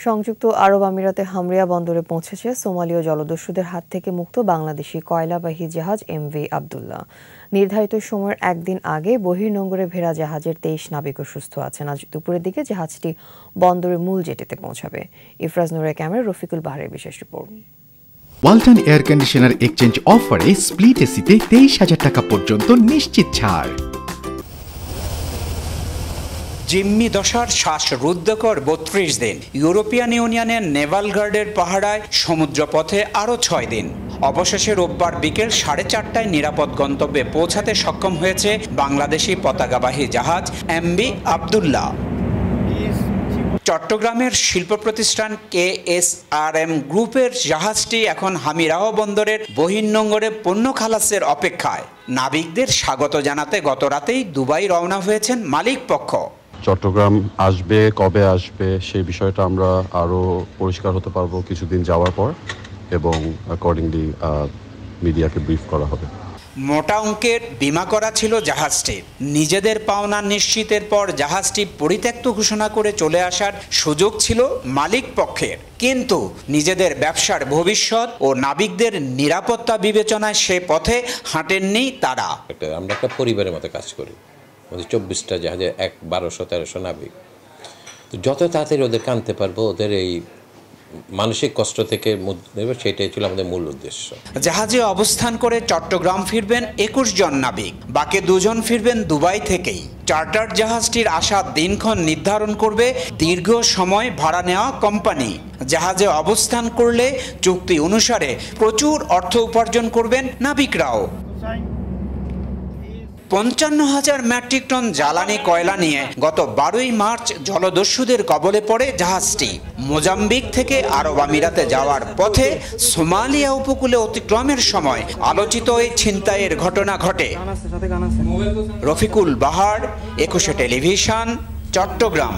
সংযুক্ত আরব আমিরাতে হামরিয়া বন্দরে পৌঁছেছে সোমালীয় জলদস্যুদের হাত থেকে মুক্ত বাংলাদেশি কয়লাবাহী জাহাজ এমভি আব্দুল্লাহ। নির্ধারিত সময়ের একদিন আগে বহির্নোঙরে ভেড়া জাহাজের 23 নাবিকও সুস্থ আছেন। আজ দুপুরের দিকে জাহাজটি বন্দরের মূল জেটিতে পৌঁছাবে। ইফরাজ নূরের ক্যামেরায় রফিকুল বাহারের বিশেষ report. Walton air conditioner exchange অফারে স্প্লিট এসিতে 23,000 টাকা পর্যন্ত নিশ্চিত ছাড়। জিম্মি দশার শ্বাসরুদ্ধকর 32 দিন। ইউরোপিয়ান ইউনিয়নের নেভাল গার্ডের পাহারায় সমুদ্রপথে আরও 6 দিন। অবশেষে রোববার বিকেল 4:30টায় নিরাপদ গন্তব্যে পৌঁছাতে সক্ষম হয়েছে বাংলাদেশি পতাকাবাহী জাহাজ এমভি আব্দুল্লাহ। চট্টগ্রামের শিল্প প্রতিষ্ঠান KSRM গ্রুপের জাহাজটি এখন হামিরাহ বন্দরের বহির্নোঙরে পণ্য খালাসের অপেক্ষায়। নাবিকদের স্বাগত জানাতে গত রাতেই দুবাই রওনা হয়েছেন মালিক পক্ষ। চট্টগ্রাম আসবে, কবে আসবে সেই বিষয়টা আমরা আরও পরিষ্কার হতে পারবো কিছুদিন যাওয়ার পর, এবং অ্যাকর্ডিংলি মিডিয়াকে ব্রিফ করা হবে। মোটা অঙ্কের বিমা করা ছিল জাহাজটির। নিজেদের পাওনা নিশ্চিতের পর জাহাজটি পরিত্যক্ত ঘোষণা করে চলে আসার সুযোগ ছিল মালিক পক্ষের, কিন্তু নিজেদের ব্যবসার ভবিষ্যৎ ও নাবিকদের নিরাপত্তা বিবেচনায় সে পথে হাঁটেননি তারা। আমরা একটা পরিবারের মতো কাজ করি। 24টা জাহাজে 1200-1300 নাবিক। তো যত তাড়াতাড়ি ওদের আনতে পারবো, ওদের এই মানসিক কষ্ট থেকে মুক্তি দেবে, সেটাই ছিল আমাদের মূল উদ্দেশ্য। জাহাজে অবস্থান করে চট্টগ্রাম ফিরবেন 21 জন নাবিক, বাকি 2 জন ফিরবেন দুবাই থেকেই। চার্টার জাহাজটির আসার দিনক্ষণ নির্ধারণ করবে দীর্ঘ সময় ভাড়া নেওয়া কোম্পানি। জাহাজে অবস্থান করলে চুক্তি অনুসারে প্রচুর অর্থ উপার্জন করবেন নাবিকরাও। 55,000 মেট্রিক টন জ্বালানি কয়লা নিয়ে গত 12ই মার্চ জলদস্যুদের কবলে পড়ে জাহাজটি। মোজাম্বিক থেকে আরব আমিরাতে যাওয়ার পথে সোমালিয়া উপকূলে অতিক্রমের সময় আলোচিত এই ছিনতাইয়ের ঘটনা ঘটে। রফিকুল বাহার, 21 টেলিভিশন, চট্টগ্রাম।